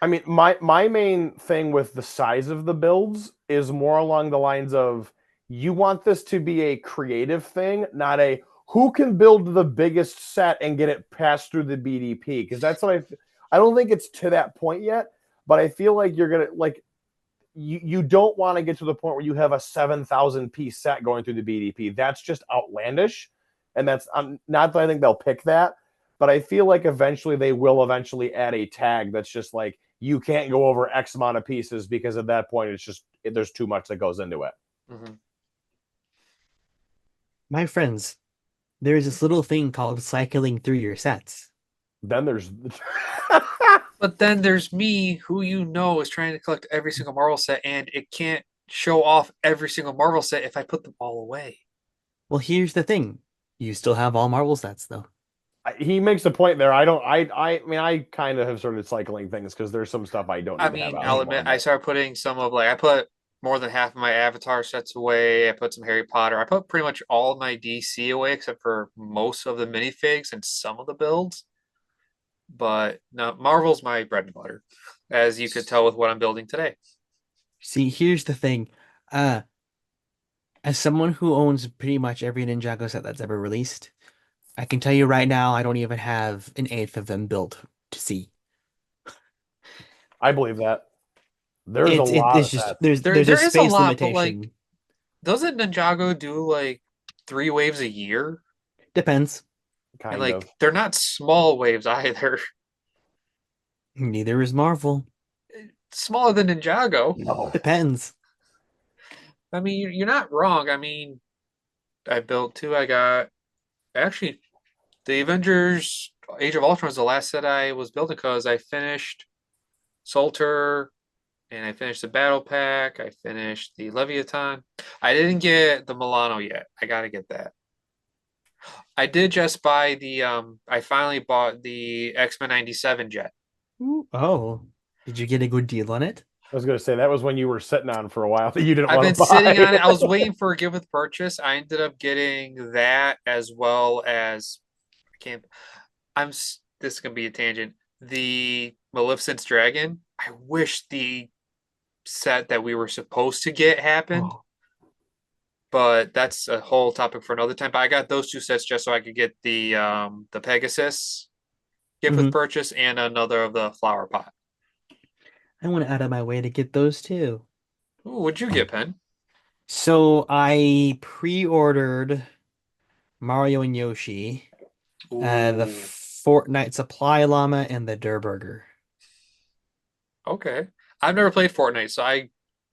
I mean, my main thing with the size of the builds is more along the lines of you want this to be a creative thing, not a who can build the biggest set and get it passed through the BDP. Because that's what I don't think it's to that point yet, but I feel like you're gonna like you don't want to get to the point where you have a 7,000 piece set going through the BDP. That's just outlandish, and that's not that I think they'll pick that, but I feel like eventually they will eventually add a tag that's just like you can't go over X amount of pieces because at that point it's just there's too much that goes into it.
Mm-hmm.
My friends, there is this little thing called cycling through your sets.
Then there's
But then there's me, who is trying to collect every single Marvel set, and it can't show off every single Marvel set if I put them all away.
Well, here's the thing. You still have all Marvel sets, though.
he makes a point there. I don't. I mean, I kind of have started cycling things because there's some stuff I don't
I
need to have
mean,
out
I'll
anymore.
admit, I started putting some of I put more than half of my Avatar sets away. I put some Harry Potter. I put pretty much all of my DC away except for most of the minifigs and some of the builds. But no, Marvel's my bread and butter, as you could tell with what I'm building today.
See, here's the thing. Uh, as someone who owns pretty much every Ninjago set that's ever released, I can tell you right now, I don't even have an eighth of them built to see.
I believe that there's a lot
There's
of
just
sets.
there's a
There is a
space
lot, but
limitation.
doesn't Ninjago do 3 waves a year?
Depends.
And
Kind of.
they're not small waves either.
Neither is Marvel.
Smaller than Ninjago.
No.
Depends.
I mean, you're not wrong. I mean, I built two. I got actually the Avengers Age of Ultron was the last set I was building because I finished Salter and I finished the Battle Pack. I finished the Leviathan. I didn't get the Milano yet. I gotta get that. I did just buy I finally bought the X-Men 97 jet.
Ooh, oh, did you get a good deal on it?
I was going to say that was when you were sitting on for a while that you didn't
I've
want
been
to buy.
sitting on it. I was waiting for a give with purchase. I ended up getting that as well as I can't. This is gonna be a tangent. The Maleficent's Dragon. I wish the set that we were supposed to get happened,
Oh,
but that's a whole topic for another time. But I got those two sets just so I could get the Pegasus gift with
hmm.
purchase and another of the flower pot.
I went out of my way to get those too.
Ooh, what'd you get, Pen?
So I pre-ordered Mario and Yoshi, the
Ooh,
Fortnite Supply Llama, and the Durr Burger.
okay. I've never played Fortnite, so I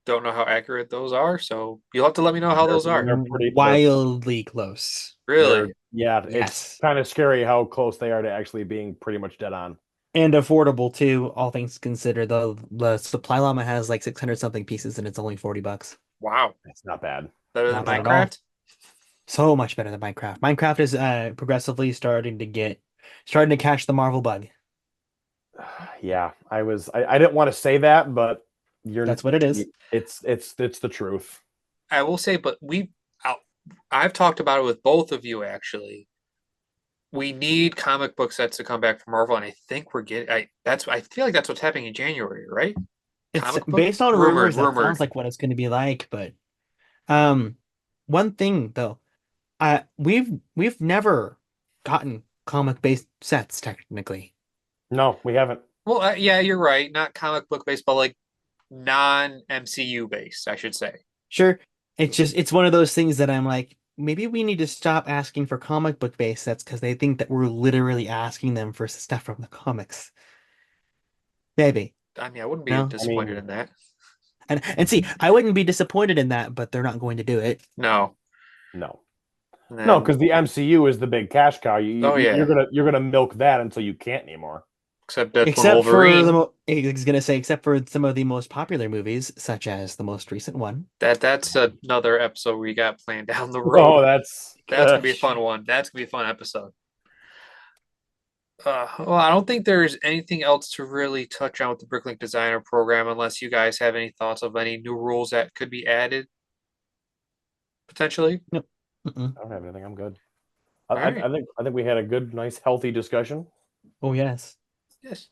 don't know how accurate those are. So you'll have to let me know how
they're,
those are.
they're pretty.
Wildly close.
They're
Really?
yeah. It's
Yes.
kind of scary how close they are to actually being pretty much dead on.
And affordable too, all things considered. The Supply Llama has like 600 something pieces and it's only $40.
Wow.
It's not bad.
Better than
Not bad at all.
Minecraft?
So much better than Minecraft. Minecraft is progressively starting to catch the Marvel bug.
Yeah, I didn't want to say that, but
That's what it is.
it's the truth.
I will say, but I've talked about it with both of you actually. We need comic book sets to come back from Marvel, and I think we're getting. I feel like that's what's happening in January, right?
It's
Comic book
based on
rumored,
rumors, that sounds
rumored.
like what it's going to be like, but um one thing though, we've never gotten comic based sets technically.
No, we haven't.
Well, yeah, you're right. Not comic book based, but non MCU based, I should say.
Sure, it's one of those things that I'm like, maybe we need to stop asking for comic book based sets because they think that we're literally asking them for stuff from the comics. Maybe.
I mean, I wouldn't be
No.
I
disappointed
mean,
in that.
And see, I wouldn't be disappointed in that, but they're not going to do it.
No.
no,
And
no,
then,
because the MCU is the big cash cow.
oh yeah,
You're gonna milk that until you can't anymore.
except Deadpool and
Except for
Wolverine.
I was gonna say, except for some of the most popular movies, such as the most recent one.
That's another episode we got planned down the
Oh,
road.
that's
That's gonna be a
gosh.
fun one. That's gonna be a fun episode. Well, I don't think there's anything else to really touch on with the Bricklink Designer Program, unless you guys have any thoughts of any new rules that could be added potentially.
Nope. Mm-mm.
I don't have anything. I'm good.
All right.
I think we had a good, nice, healthy discussion.
Oh yes.
Yes.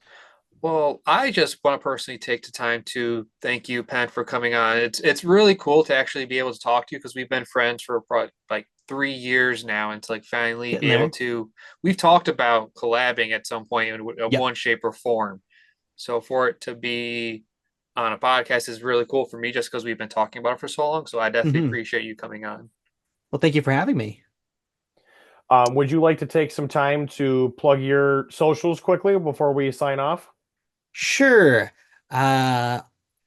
Well, I just want to personally take the time to thank you, Pen, for coming on. It's really cool to actually be able to talk to you because we've been friends for probably like 3 years now, and to like finally
Getting
be able
there.
to. We've talked about collabing at some point in
Yep.
one shape or form. So for it to be on a podcast is really cool for me, just because we've been talking about it for so long. So I definitely
Hmm.
appreciate you coming on.
Well, thank you for having me.
Would you like to take some time to plug your socials quickly before we sign off?
Sure. Uh,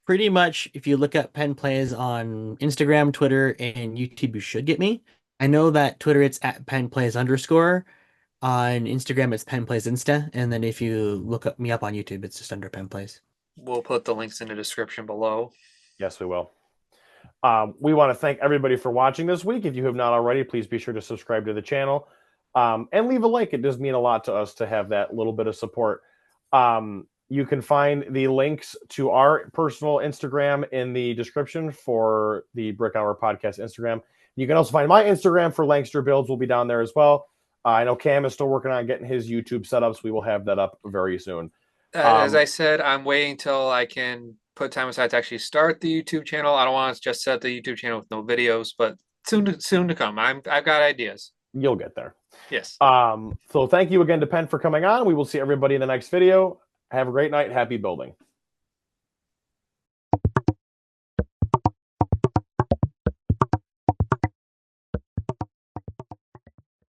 Pretty much if you look up PenPlays on Instagram, Twitter, and YouTube, you should get me. I know that Twitter it's at PenPlays_. On Instagram, it's PenPlays Insta, and then if you look up me up on YouTube, it's just under PenPlays.
We'll put the links in the description below.
Yes, we will. We want to thank everybody for watching this week. If you have not already, please be sure to subscribe to the channel and leave a like. It does mean a lot to us to have that little bit of support. You can find the links to our personal Instagram in the description for the Brick Hour Podcast Instagram. You can also find my Instagram for Langster Builds will be down there as well. I know Cam is still working on getting his YouTube set up, so we will have that up very soon.
As I said, I'm waiting till I can put time aside to actually start the YouTube channel. I don't want to just set the YouTube channel with no videos, but soon to come. I've got ideas.
You'll get there.
Yes.
So thank you again to Penn for coming on. We will see everybody in the next video. Have a great night. Happy building.